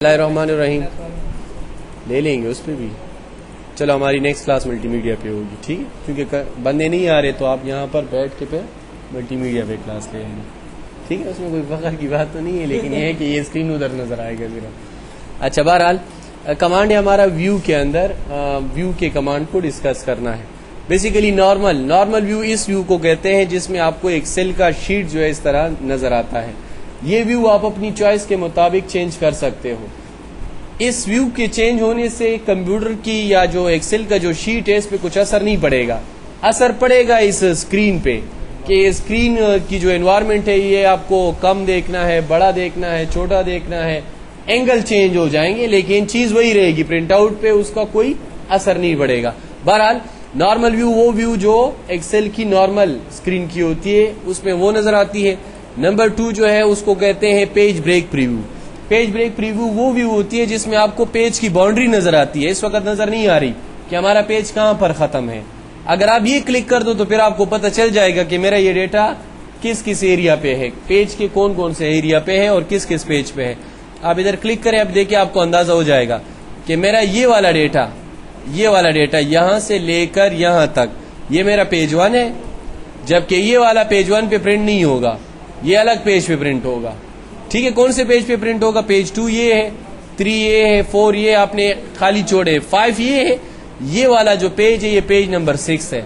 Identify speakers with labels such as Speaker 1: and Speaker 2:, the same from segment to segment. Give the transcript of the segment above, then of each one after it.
Speaker 1: Bismillahirrahmanirrahim لے لیں گے اس پہ بھی. چلو ہماری نیکسٹ کلاس ملٹی میڈیا پہ ہوگی, ٹھیک ہے, کیونکہ بندے نہیں آ رہے تو آپ یہاں پر بیٹھ کے پھر ملٹی میڈیا پہ کلاس لے لیں گے, ٹھیک ہے. اس میں کوئی فخر کی بات تو نہیں ہے, لیکن یہ ہے کہ یہ اسکرین ادھر نظر آئے گا ذرا. اچھا, بہرحال کمانڈ ہے ہمارا ویو کے اندر. ویو کے کمانڈ کو ڈسکس کرنا ہے. بیسیکلی نارمل ویو اس ویو کو کہتے ہیں جس میں آپ کو ایکسل کا شیٹ جو ہے اس طرح نظر آتا ہے. یہ ویو آپ اپنی چوائس کے مطابق چینج کر سکتے ہو. اس ویو کے چینج ہونے سے کمپیوٹر کی یا جو ایکسل کا جو شیٹ ہے اس پہ کچھ اثر نہیں پڑے گا. اثر پڑے گا اس اسکرین پہ کہ اسکرین کی جو انوائرمنٹ ہے یہ آپ کو کم دیکھنا ہے, بڑا دیکھنا ہے, چھوٹا دیکھنا ہے, اینگل چینج ہو جائیں گے, لیکن چیز وہی رہے گی. پرنٹ آؤٹ پہ اس کا کوئی اثر نہیں پڑے گا. بہرحال نارمل ویو وہ ویو جو ایکسل کی نارمل اسکرین کی ہوتی ہے اس میں وہ نظر آتی ہے. نمبر 2 جو ہے اس کو کہتے ہیں page break preview. Page break preview وہ ویو ہوتی ہے جس میں آپ کو پیج کی باؤنڈری نظر آتی ہے. اس وقت نظر نہیں آ رہی کہ ہمارا پیج کہاں پر ختم ہے. اگر آپ یہ کلک کر دو تو پھر آپ کو پتہ چل جائے گا کہ میرا یہ ڈیٹا کس کس ایریا پہ ہے, پیج کے کون کون سے ایریا پہ ہے اور کس کس پیج پہ ہے. آپ ادھر کلک کریں, اب دیکھیں آپ کو اندازہ ہو جائے گا کہ میرا یہ والا ڈیٹا یہاں سے لے کر یہاں تک یہ میرا پیج 1 ہے, جبکہ یہ والا پیج 1 پہ پرنٹ نہیں ہوگا, یہ الگ پیج پہ پرنٹ ہوگا. ٹھیک ہے, کون سے پیج پہ پرنٹ ہوگا؟ پیج 2 یہ ہے, 3 یہ ہے, 4 یہ آپ نے خالی چھوڑے, 5 یہ ہے. یہ والا جو پیج ہے یہ پیج نمبر 6 ہے.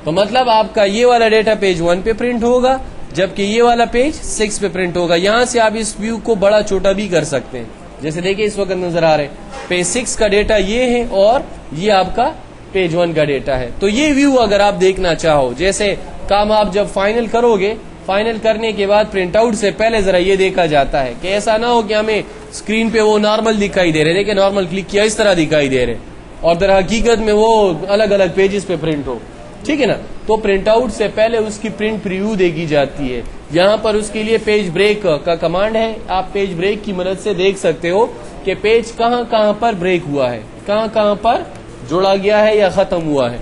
Speaker 1: تو مطلب آپ کا یہ والا ڈیٹا پیج 1 پہ پرنٹ ہوگا, جبکہ یہ والا پیج 6 پہ پرنٹ ہوگا. یہاں سے آپ اس ویو کو بڑا چھوٹا بھی کر سکتے ہیں. جیسے دیکھیں اس وقت نظر آ رہے پیج 6 کا ڈیٹا یہ ہے اور یہ آپ کا پیج 1 کا ڈیٹا ہے. تو یہ ویو اگر آپ دیکھنا چاہو, جیسے کام آپ جب فائنل کرو گے, فائنل کرنے کے بعد پرنٹ آؤٹ سے پہلے ذرا یہ دیکھا جاتا ہے کہ ایسا نہ ہو کہ ہمیں اسکرین پہ وہ نارمل دکھائی دے رہے, دیکھیں نارمل کلک کیا اس طرح دکھائی دے رہے اور در حقیقت میں وہ الگ الگ پیجز پہ پرنٹ ہو. ٹھیک ہے نا, تو پرنٹ آؤٹ سے پہلے اس کی پرنٹ پریویو دیکھی جاتی ہے. یہاں پر اس کے لیے پیج بریک کا کمانڈ ہے. آپ پیج بریک کی مدد سے دیکھ سکتے ہو کہ پیج کہاں کہاں پر بریک ہوا ہے, کہاں کہاں پر جوڑا گیا ہے یا ختم ہوا ہے.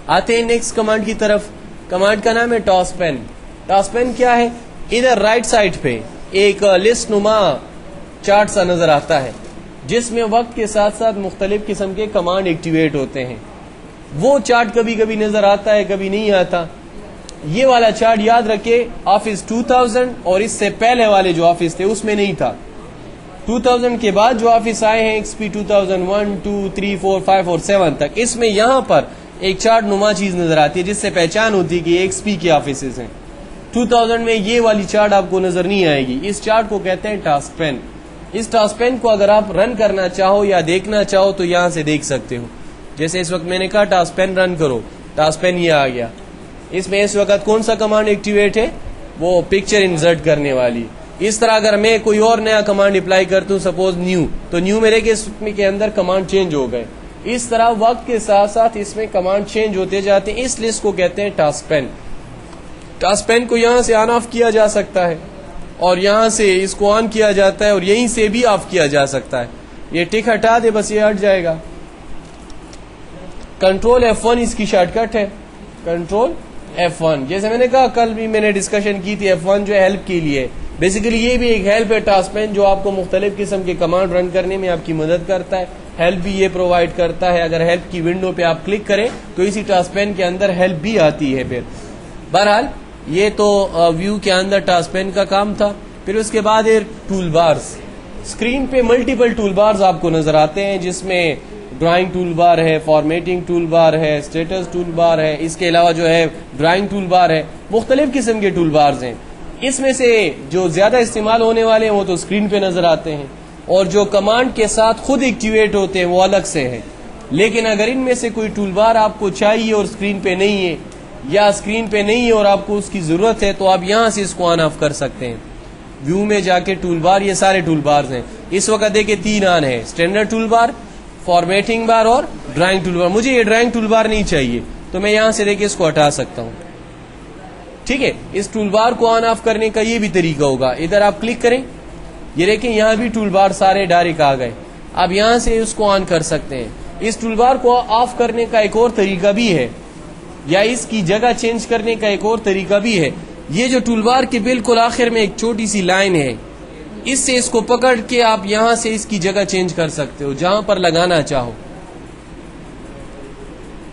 Speaker 1: آتے ہیں نیکسٹ کمانڈ کی طرف. کمانڈ کا نام ہے ٹاس پین. ٹاس پین کیا ہے؟ ادھر رائٹ سائڈ پہ ایک لسٹ نما چارٹ سا نظر آتا ہے جس میں وقت کے ساتھ ساتھ مختلف قسم کے کمانڈ ایکٹیویٹ ہوتے ہیں. وہ چارٹ کبھی کبھی نظر آتا ہے, کبھی نہیں آتا. یہ والا چارٹ یاد رکھے آفس 2000 اور اس سے پہلے والے جو آفس تھے اس میں نہیں تھا. 2000 کے بعد جو آفس آئے ہیں XP 2001, 2, 3, 4, 5 اور 7 تک, اس میں یہاں پر ایک چارٹ نما چیز نظر آتی ہے جس سے پہچان ہوتی ہے کہ یہ XP کے آفیسز ہیں. 2000 میں یہ والی چارٹ آپ کو نظر نہیں آئے گی. اس چارٹ کو کہتے ہیں ٹاسک پین. اس ٹاسک پین کو اگر آپ رن کرنا چاہو یا دیکھنا چاہو تو یہاں سے دیکھ سکتے ہو. جیسے اس وقت میں نے کہا ٹاسک پین رن کرو, ٹاسک پین یہ آ گیا. اس میں اس وقت کون سا کمانڈ ایکٹیویٹ ہے؟ وہ پکچر انسرٹ کرنے والی. اس طرح اگر میں کوئی اور نیا کمانڈ اپلائی کرتا ہوں, سپوز نیو, تو نیو میرے کے اندر کمانڈ چینج ہو گئے. اس طرح وقت کے ساتھ ساتھ اس میں کمانڈ چینج ہوتے جاتے ہیں. اس لسٹ کو کہتے ہیں ٹاسک پین. ٹاسک پین کو یہاں سے آن آف کیا جا سکتا ہے اور یہاں سے اس کو آن کیا جاتا ہے اور یہیں سے بھی آف کیا جا سکتا ہے. یہ ٹک ہٹا دے بس یہ ہٹ جائے گا. کنٹرول F1 اس کی شارٹ کٹ ہے. کنٹرول F1 جیسے میں نے کہا کل بھی میں نے ڈسکشن کی تھی, F1 جو ہے ہیلپ کے لیے. بیسیکلی یہ بھی ایک ہیلپ ہے ٹاسک پین جو آپ کو مختلف قسم کے کمانڈ رن کرنے میں آپ کی مدد کرتا ہے. ہیلپ بھی یہ پرووائڈ کرتا ہے. اگر ہیلپ کی ونڈو پہ آپ کلک کریں تو اسی ٹاسک پین کے اندر ہیلپ بھی آتی ہے. پھر بہرحال یہ تو ویو کے اندر ٹاسک پین کا کام تھا. پھر اس کے بعد ٹول بارز. اسکرین پہ ملٹیپل ٹول بارز آپ کو نظر آتے ہیں جس میں ڈرائنگ ٹول بار ہے, فارمیٹنگ ٹول بار ہے, اسٹیٹس ٹول بار ہے. اس کے علاوہ جو ہے ڈرائنگ ٹول بار ہے. مختلف قسم کے ٹول بارز ہیں. اس میں سے جو زیادہ استعمال ہونے والے ہیں وہ تو اسکرین پہ نظر آتے ہیں اور جو کمانڈ کے ساتھ خود ایکٹیویٹ ہوتے ہیں وہ الگ سے ہیں. لیکن اگر ان میں سے کوئی ٹول بار آپ کو چاہیے اور اسکرین پہ نہیں ہے یا اسکرین پہ نہیں ہے اور آپ کو اس کی ضرورت ہے تو آپ یہاں سے اس کو آن آف کر سکتے ہیں. ویو میں جا کے ٹول بار, یہ سارے ٹول بارز ہیں. اس وقت دیکھیں 3 آن ہے, اسٹینڈرڈ ٹول بار, فارمیٹنگ بار اور ڈرائنگ ٹول بار. مجھے یہ ڈرائنگ ٹول بار نہیں چاہیے تو میں یہاں سے دیکھیں اس کو ہٹا سکتا ہوں. ٹھیک ہے, اس ٹول بار کو آن آف کرنے کا یہ بھی طریقہ ہوگا. ادھر آپ کلک کریں, یہ دیکھیں یہاں بھی ٹول بار سارے ڈائریکٹ آ گئے. آپ یہاں سے اس کو آن کر سکتے ہیں. اس ٹول بار کو آف کرنے کا ایک اور طریقہ بھی ہے یا اس کی جگہ چینج کرنے کا ایک اور طریقہ بھی ہے. یہ جو ٹول بار کے بالکل آخر میں ایک چھوٹی سی لائن ہے, اس سے اس کو پکڑ کے آپ یہاں سے اس کی جگہ چینج کر سکتے ہو جہاں پر لگانا چاہو.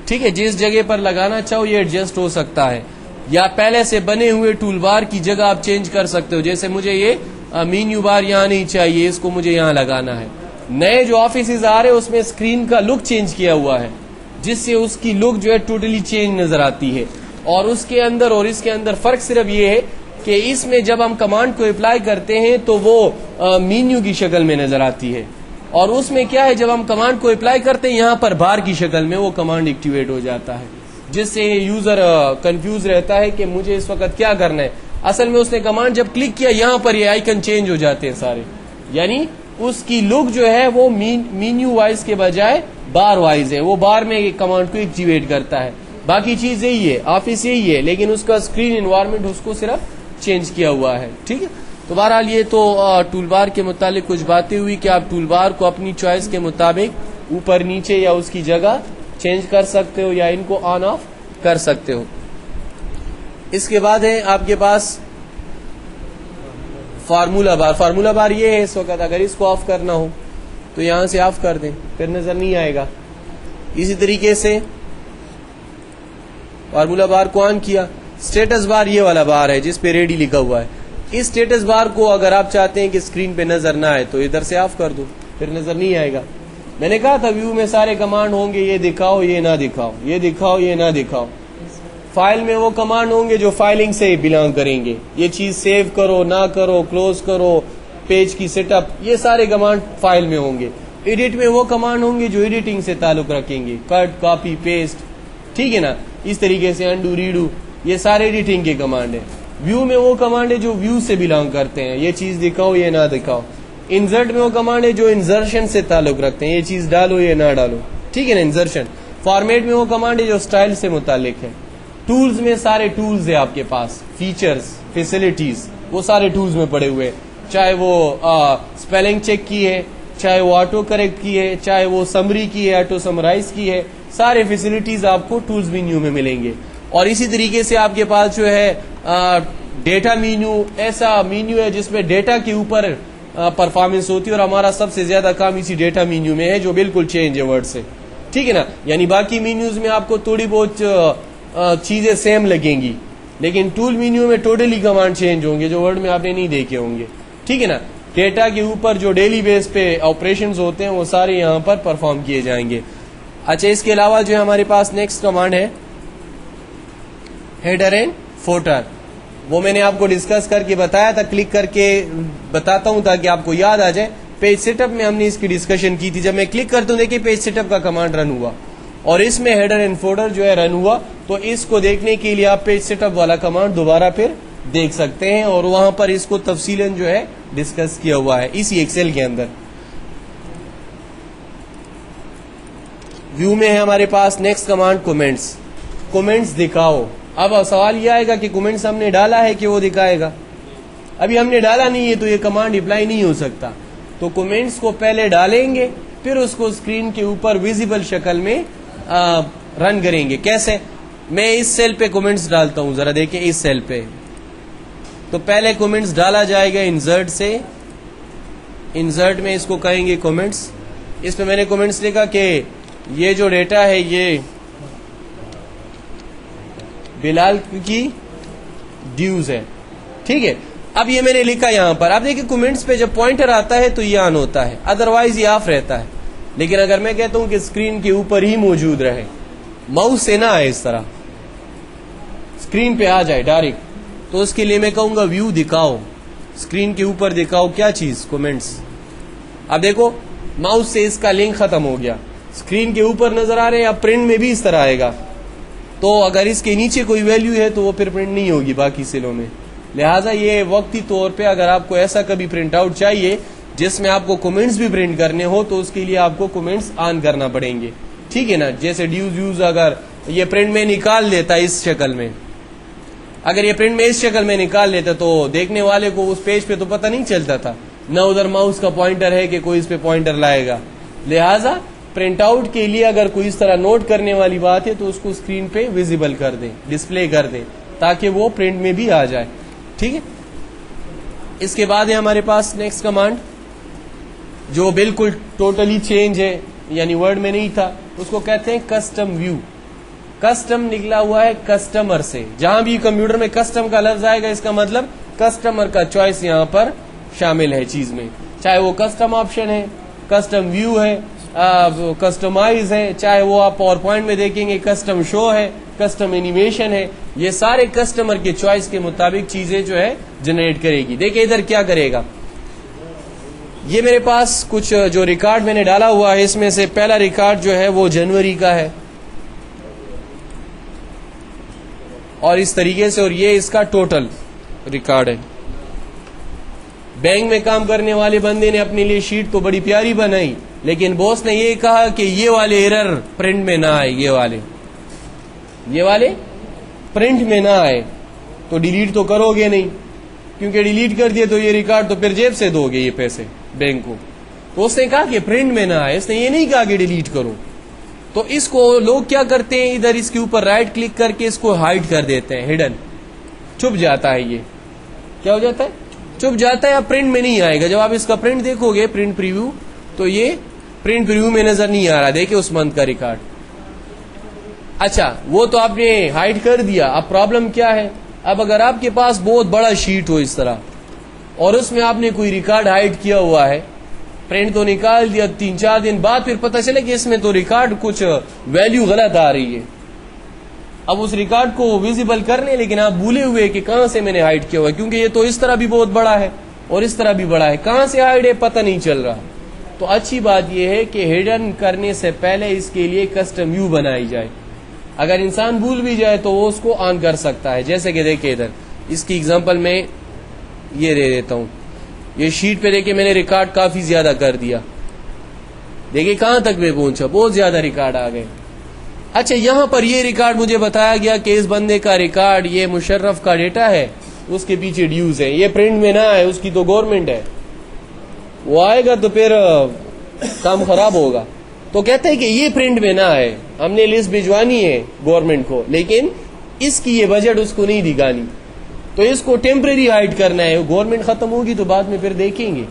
Speaker 1: ٹھیک ہے, جس جگہ پر لگانا چاہو یہ ایڈجسٹ ہو سکتا ہے, یا پہلے سے بنے ہوئے ٹول بار کی جگہ آپ چینج کر سکتے ہو. جیسے مجھے یہ مینیو بار یہاں نہیں چاہیے, اس کو مجھے یہاں لگانا ہے. نئے جو آفیسز آ رہے ہیں اس میں اسکرین کا لک چینج کیا ہوا ہے, جس سے اس کی لک جو ہے ٹوٹلی چینج نظر آتی ہے. اور اس کے اندر اور اس کے اندر فرق صرف یہ ہے کہ اس میں جب ہم کمانڈ کو اپلائی کرتے ہیں تو وہ مینیو کی شکل میں نظر آتی ہے, اور اس میں کیا ہے جب ہم کمانڈ کو اپلائی کرتے ہیں یہاں پر بار کی شکل میں وہ کمانڈ ایکٹیویٹ ہو جاتا ہے, جس سے یوزر کنفیوز رہتا ہے کہ مجھے اس وقت کیا کرنا ہے. اصل میں اس نے کمانڈ جب کلک کیا یہاں پر یہ آئیکن چینج ہو جاتے ہیں سارے, یعنی اس کی لک جو ہے وہ مینیو وائز کے بجائے بار وائز ہے, وہ بار میں کمانڈ کو ایکٹیویٹ کرتا ہے. باقی چیز یہی ہے, آفس یہی ہے, لیکن اس کا اسکرین انوائرمنٹ اس کو صرف چینج کیا ہوا ہے. ٹھیک ہے, تو بہرحال یہ تو ٹول بار کے متعلق کچھ باتیں ہوئی کہ آپ ٹول بار کو اپنی چوائس کے مطابق اوپر نیچے یا اس کی جگہ چینج کر سکتے ہو یا ان کو آن آف کر سکتے ہو. اس کے بعد ہے آپ کے پاس فارمولا بار. فارمولا بار یہ ہے اس وقت اگر اس کو آف کرنا ہو تو یہاں سے آف کر دیں, پھر نظر نہیں آئے گا. اسی طریقے سے فارمولا بار کو آن کیا. اسٹیٹس بار یہ والا بار ہے جس پہ ریڈی لکھا ہوا ہے. اس اسٹیٹس بار کو اگر آپ چاہتے ہیں کہ اسکرین پہ نظر نہ آئے تو ادھر سے آف کر دو, پھر نظر نہیں آئے گا. میں نے کہا تھا ویو میں سارے کمانڈ ہوں گے, یہ دکھاؤ یہ نہ دکھاؤ, یہ دکھاؤ یہ نہ دکھاؤ. فائل میں وہ کمانڈ ہوں گے جو فائلنگ سے بلانگ کریں گے, یہ چیز سیو کرو نہ کرو, کلوز کرو, پیج کی سیٹ اپ, یہ سارے کمانڈ فائل میں ہوں گے. ایڈٹ میں وہ کمانڈ ہوں گے جو ایڈیٹنگ سے تعلق رکھیں گے, کٹ کاپی پیسٹ. ٹھیک ہے نا, اس طریقے سے انڈو ریڈو, یہ سارے ایڈیٹنگ کے کمانڈ ہیں. ویو میں وہ کمانڈ ہے جو ویو سے بلانگ کرتے ہیں, یہ چیز دکھاؤ یہ نہ دکھاؤ. انسرٹ میں وہ کمانڈ ہے جو انسرشن سے تعلق رکھتے ہیں, یہ چیز ڈالو یہ نہ ڈالو. ٹھیک ہے نا, انسرشن. فارمیٹ میں وہ کمانڈ ہے جو اسٹائل سے متعلق ہے. ٹولز میں سارے ٹولز ہیں آپ کے پاس, فیچرز فیسلٹیز وہ سارے ٹولز میں پڑے ہوئے, چاہے وہ اسپیلنگ چیک کی ہے, چاہے وہ آٹو کریکٹ کی ہے, چاہے وہ سمری کی ہے, آٹو سمرائز کی ہے, سارے فیسلٹیز آپ کو ٹولز مینیو میں ملیں گے. اور اسی طریقے سے آپ کے پاس جو ہے ڈیٹا مینیو, ایسا مینیو ہے جس میں ڈیٹا کے اوپر پرفارمنس ہوتی ہے, اور ہمارا سب سے زیادہ کام اسی ڈیٹا مینیو میں ہے جو بالکل چینج ہے ورڈ سے. ٹھیک ہے نا, یعنی باقی مینیوز میں آپ کو تھوڑی بہت چیزیں سیم لگیں گی, لیکن ٹول مینیو میں ٹوٹلی کمانڈ چینج ہوں گے جو ورڈ میں آپ نے نہیں دیکھے ہوں گے. ٹھیک ہے نا, ڈیٹا کے اوپر جو ڈیلی بیس پہ آپریشنز ہوتے ہیں وہ سارے یہاں پر پرفارم کیے جائیں گے. اچھا, اس کے علاوہ جو ہمارے پاس نیکسٹ کمانڈ ہے ہیڈر اینڈ فوٹر. وہ میں نے آپ کو ڈسکس کر کے بتایا تھا, کلک کر کے بتاتا ہوں تاکہ آپ کو یاد آ جائے. پیج سیٹ اپ میں ہم نے اس کی ڈسکشن کی تھی. جب میں کلک کرتا ہوں دیکھیے پیج سیٹ اپ کا کمانڈ رن ہوا, اور اس میں ہیڈر اینڈ فوٹر جو ہے رن ہوا. تو اس کو دیکھنے کے لیے آپ پیج سیٹ اپ والا کمانڈ دوبارہ پھر دیکھ سکتے ہیں, اور وہاں پر اس کو تفصیلاً جو ہے ڈسکس کیا ہوا ہے اسی ایکسل کے اندر. ویو میں ہے ہمارے پاس نیکسٹ کمانڈ کومنٹس. کومنٹس دکھاؤ. اب سوال یہ آئے گا کہ کومنٹس ہم نے ڈالا ہے کہ وہ دکھائے گا. ابھی ہم نے ڈالا نہیں ہے تو یہ کمانڈ اپلائی نہیں ہو سکتا. تو کومنٹس کو پہلے ڈالیں گے, پھر اس کو اسکرین کے اوپر ویزیبل شکل میں رن کریں گے. کیسے؟ میں اس سیل پہ کومنٹس ڈالتا ہوں, ذرا دیکھیں اس سیل پہ. تو پہلے کومنٹس ڈالا جائے گا انسرٹ سے. انسرٹ میں اس کو کہیں گے کومنٹس. اس پہ میں نے کومنٹس لکھا کہ یہ جو ڈیٹا ہے یہ بلال کی ڈیوز ہے. ٹھیک ہے, اب یہ میں نے لکھا یہاں پر. اب دیکھیں کومنٹس پہ جب پوائنٹر آتا ہے تو یہ آن ہوتا ہے, ادروائز یہ آف رہتا ہے. لیکن اگر میں کہتا ہوں کہ اسکرین کے اوپر ہی موجود رہے, ماؤس سے نہ آئے, اس طرح اسکرین پہ آ جائے ڈائریکٹ, تو اس کے لیے میں کہوں گا ویو دکھاؤ, اسکرین کے اوپر دکھاؤ کیا چیز, کومنٹس. اب دیکھو ماؤس سے اس کا لنک ختم ہو گیا, اسکرین کے اوپر نظر آ رہے ہیں. اب پرنٹ میں بھی اس طرح آئے گا, تو اگر اس کے نیچے کوئی ویلیو ہے تو وہ پھر پرنٹ نہیں ہوگی باقی سیلوں میں. لہٰذا یہ وقتی طور پہ اگر آپ کو ایسا کبھی پرنٹ آؤٹ چاہیے جس میں آپ کو کومنٹس بھی پرنٹ کرنے ہو تو اس کے لیے آپ کو کومنٹس آن کرنا پڑیں گے. ٹھیک ہے نا, جیسے ڈیوز یوز اگر یہ پرنٹ میں نکال دیتا اس شکل میں, اگر یہ پرنٹ میں اس شکل میں نکال لیتا تو دیکھنے والے کو اس پیج پہ تو پتہ نہیں چلتا تھا, نہ ادھر ماؤس کا پوائنٹر ہے کہ کوئی اس پہ پوائنٹر لائے گا. لہٰذا پرنٹ آؤٹ کے لیے اگر کوئی اس طرح نوٹ کرنے والی بات ہے تو اس کو اسکرین پہ ویزیبل کر دیں, ڈسپلے کر دیں, تاکہ وہ پرنٹ میں بھی آ جائے. ٹھیک ہے, اس کے بعد ہے ہمارے پاس نیکسٹ کمانڈ جو بالکل ٹوٹلی چینج ہے، یعنی ورڈ میں نہیں تھا، اس کو کہتے ہیں کسٹم ویو. کسٹم نکلا ہوا ہے کسٹمر سے. جہاں بھی کمپیوٹر میں کسٹم کا لفظ آئے گا اس کا مطلب کسٹمر کا چوائس یہاں پر شامل ہے چیز میں، چاہے وہ کسٹم آپشن ہے، کسٹم ویو ہے، کسٹمائز ہے، چاہے وہ آپ پاور پوائنٹ میں دیکھیں گے کسٹم شو ہے، کسٹم اینیمیشن ہے. یہ سارے کسٹمر کے چوائس کے مطابق چیزیں جو ہے جنریٹ کرے گی. دیکھیں ادھر کیا کرے گا. یہ میرے پاس کچھ جو ریکارڈ میں نے ڈالا ہوا ہے، اس میں سے پہلا ریکارڈ جو ہے وہ جنوری کا ہے اور اس طریقے سے، اور یہ اس کا ٹوٹل ریکارڈ ہے. بینک میں کام کرنے والے بندے نے اپنے لیے شیٹ تو بڑی پیاری بنائی، لیکن باس نے یہ کہا کہ یہ والے ایرر پرنٹ میں نہ آئے، یہ والے پرنٹ میں نہ آئے. تو ڈیلیٹ تو کرو گے نہیں، کیونکہ ڈیلیٹ کر دیے تو یہ ریکارڈ تو پھر جیب سے دو گے یہ پیسے بینک کو. تو اس نے کہا کہ پرنٹ میں نہ آئے، اس نے یہ نہیں کہا کہ ڈیلیٹ کرو. تو اس کو لوگ کیا کرتے ہیں، ادھر اس کے اوپر رائٹ کلک کر کے اس کو ہائڈ کر دیتے ہیں، ہڈن، چھپ جاتا ہے. یہ کیا ہو جاتا ہے، چھپ جاتا ہے، اب پرنٹ میں نہیں آئے گا. جب آپ اس کا پرنٹ دیکھو گے، پرنٹ پریویو، تو یہ پرنٹ پریویو میں نظر نہیں آ رہا. دیکھیں اس منتھ کا ریکارڈ. اچھا وہ تو آپ نے ہائڈ کر دیا. اب پرابلم کیا ہے، اب اگر آپ کے پاس بہت بڑا شیٹ ہو اس طرح اور اس میں آپ نے کوئی ریکارڈ ہائڈ کیا ہوا ہے، پرنٹ تو نکال دیا، 3-4 دن بعد پھر پتہ چلے کہ اس میں تو ریکارڈ کچھ ویلیو غلط آ رہی ہے. اب اس ریکارڈ کو ویزیبل کر لیں، لیکن آپ بھولے ہوئے کہ کہاں سے میں نے ہائڈ کیا ہوا ہے، کیونکہ یہ تو اس طرح بھی بہت بڑا ہے اور اس طرح بھی بڑا ہے، کہاں سے ہائڈ ہے پتہ نہیں چل رہا. تو اچھی بات یہ ہے کہ ہڈن کرنے سے پہلے اس کے لیے کسٹم ویو بنائی جائے. اگر انسان بھول بھی جائے تو وہ اس کو آن کر سکتا ہے. جیسے کہ دیکھیں ادھر اس کی اگزامپل میں یہ دے دیتا ہوں. یہ شیٹ پہ دیکھیں میں نے ریکارڈ کافی زیادہ کر دیا، دیکھیں کہاں تک میں پہنچا، بہت زیادہ ریکارڈ آ گئے. اچھا یہاں پر یہ ریکارڈ مجھے بتایا گیا کہ اس بندے کا ریکارڈ یہ مشرف کا ڈیٹا ہے، اس کے پیچھے ڈیوز ہے، یہ پرنٹ میں نہ آئے، اس کی تو گورنمنٹ ہے، وہ آئے گا تو پھر کام خراب ہوگا. تو کہتے ہیں کہ یہ پرنٹ میں نہ آئے، ہم نے لسٹ بھجوانی ہے گورنمنٹ کو، لیکن اس کی یہ بجٹ اس کو نہیں دکھانی، تو اس کو ٹیمپریری ہائڈ کرنا ہے. گورنمنٹ ختم ہوگی تو بعد میں پھر دیکھیں گے،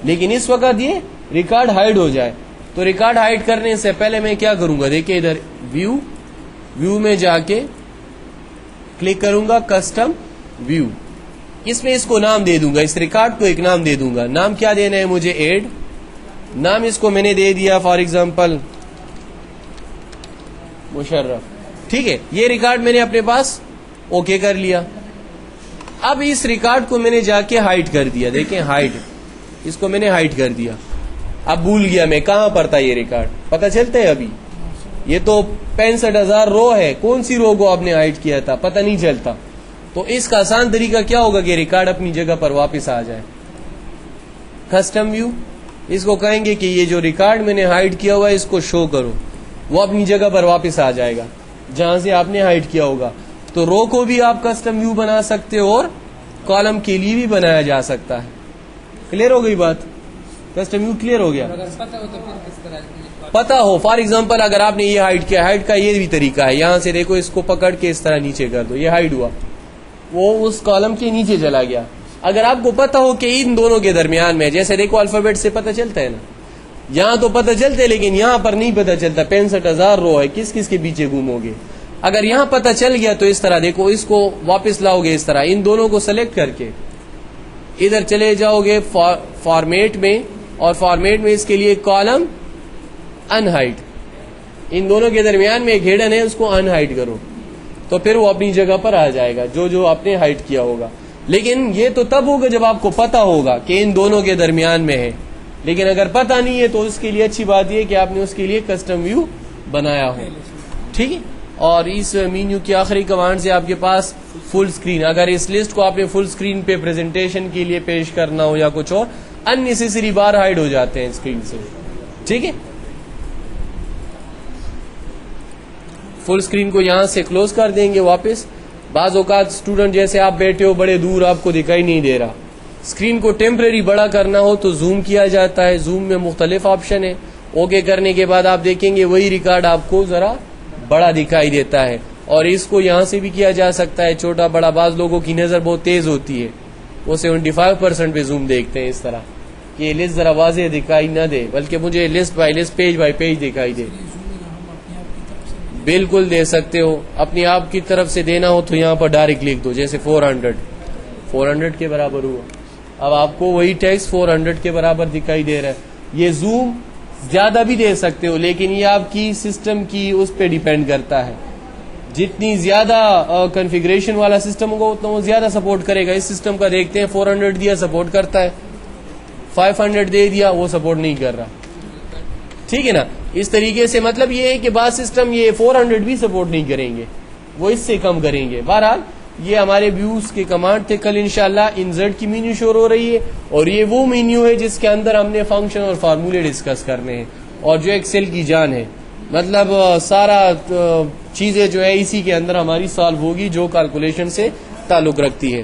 Speaker 1: لیکن اس وقت یہ ریکارڈ ہائڈ ہو جائے. تو ریکارڈ ہائڈ کرنے سے پہلے میں کیا کروں گا، دیکھیں ادھر ویو میں جا کے کلک کروں گا کسٹم ویو. اس میں اس کو نام دے دوں گا، اس ریکارڈ کو ایک نام دے دوں گا. نام کیا دینا ہے مجھے، ایڈ. نام اس کو میں نے دے دیا فار ایگزامپل مشرف. ٹھیک ہے، یہ ریکارڈ میں نے اپنے پاس اوکے کر لیا. اب اس ریکارڈ کو میں نے جا کے ہائڈ کر دیا. دیکھیں ہائڈ، اس کو میں نے ہائڈ کر دیا. اب بھول گیا میں کہاں پر تھا یہ ریکارڈ، پتہ چلتا ہے ابھی یہ تو 65,000 رو ہے، کون سی رو کو آپ نے ہائڈ کیا تھا پتہ نہیں چلتا. تو اس کا آسان طریقہ کیا ہوگا کہ ریکارڈ اپنی جگہ پر واپس آ جائے. کسٹم ویو، اس کو کہیں گے کہ یہ جو ریکارڈ میں نے ہائڈ کیا ہوا ہے اس کو شو کرو، وہ اپنی جگہ پر واپس آ جائے گا جہاں سے آپ نے ہائڈ کیا ہوگا. تو رو کو بھی آپ کسٹم ویو بنا سکتے ہو اور کالم کے لیے بھی بنایا جا سکتا ہے. کلیئر ہو گئی بات، کسٹم ویو کلیئر ہو گیا. پتا ہو فار ایگزامپل اگر آپ نے یہ ہائڈ کیا، ہائڈ کا یہ بھی طریقہ ہے، یہاں سے دیکھو اس کو پکڑ کے اس طرح نیچے کر دو، یہ ہائڈ ہوا، وہ اس کالم کے نیچے چلا گیا. اگر آپ کو پتا ہو کہ ان دونوں کے درمیان میں، جیسے دیکھو الفابیٹ سے پتہ چلتا ہے نا، یہاں تو پتہ چلتا ہے لیکن یہاں پر نہیں پتہ چلتا. 65,000 رو ہے، کس کس کے پیچھے گھومو گے. اگر یہاں پتہ چل گیا تو اس طرح دیکھو اس کو واپس لاؤ گے، اس طرح ان دونوں کو سلیکٹ کر کے ادھر چلے جاؤ گے فارمیٹ میں، اور فارمیٹ میں اس کے لیے کالم ان ہائڈ، ان دونوں کے درمیان میں ایک ہڈن ہے، اس کو ان ہائڈ کرو تو پھر وہ اپنی جگہ پر آ جائے گا جو آپ نے ہائڈ کیا ہوگا. لیکن یہ تو تب ہوگا جب آپ کو پتا ہوگا کہ ان دونوں کے درمیان میں ہے. لیکن اگر پتا نہیں ہے تو اس کے لیے اچھی بات یہ کہ آپ نے اس کے لیے کسٹم ویو بنایا ہو. ٹھیک ہے، اور اس مینیو کی آخری کمانڈ سے آپ کے پاس فل سکرین، اگر اس لسٹ کو آپ نے فل سکرین پہ پریزنٹیشن کے لیے پیش کرنا ہو یا کچھ اور، اننیسیسری بار ہائڈ ہو جاتے ہیں اسکرین سے. ٹھیک ہے، فل سکرین کو یہاں سے کلوز کر دیں گے واپس. بعض اوقات اسٹوڈنٹ جیسے آپ بیٹھے ہو بڑے دور، آپ کو دکھائی نہیں دے رہا، اسکرین کو ٹیمپریری بڑا کرنا ہو تو زوم کیا جاتا ہے. زوم میں مختلف آپشن ہے، اوکے کرنے کے بعد آپ دیکھیں گے وہی ریکارڈ آپ کو ذرا بڑا دکھائی دیتا ہے. اور اس کو یہاں سے بھی کیا جا سکتا ہے چھوٹا بڑا. بعض لوگوں کی نظر بہت تیز ہوتی ہے وہ 75% پہ زوم دیکھتے ہیں اس طرح کہ یہ لسٹ ذرا واضح دکھائی نہ دے بلکہ مجھے list by list page by page دکھائی دے. بالکل دے سکتے ہو, اپنی آپ کی طرف سے دینا ہو تو یہاں پر ڈائریکٹ لکھ دو, جیسے 400 کے برابر ہوا. اب آپ کو وہی ٹیکسٹ 400 کے برابر دکھائی دے رہا ہے. یہ زوم زیادہ بھی دے سکتے ہو لیکن یہ آپ کی سسٹم کی اس پہ ڈیپینڈ کرتا ہے. جتنی زیادہ کنفیگریشن والا سسٹم ہوگا اتنا وہ زیادہ سپورٹ کرے گا. اس سسٹم کا دیکھتے ہیں 400 دیا سپورٹ کرتا ہے, 500 دے دیا وہ سپورٹ نہیں کر رہا. ٹھیک ہے نا. اس طریقے سے مطلب یہ ہے کہ بعض سسٹم یہ 400 بھی سپورٹ نہیں کریں گے, وہ اس سے کم کریں گے. بہرحال یہ ہمارے ویوز کے کمانڈ تھے. کل انشاءاللہ انزرٹ کی مینیو شور ہو رہی ہے اور یہ وہ مینیو ہے جس کے اندر ہم نے فنکشن اور فارمولے ڈسکس کرنے ہیں اور جو ایکسل کی جان ہے. مطلب سارا چیزیں جو ہے اسی کے اندر ہماری سالو ہوگی جو کیلکولیشن سے تعلق رکھتی ہے.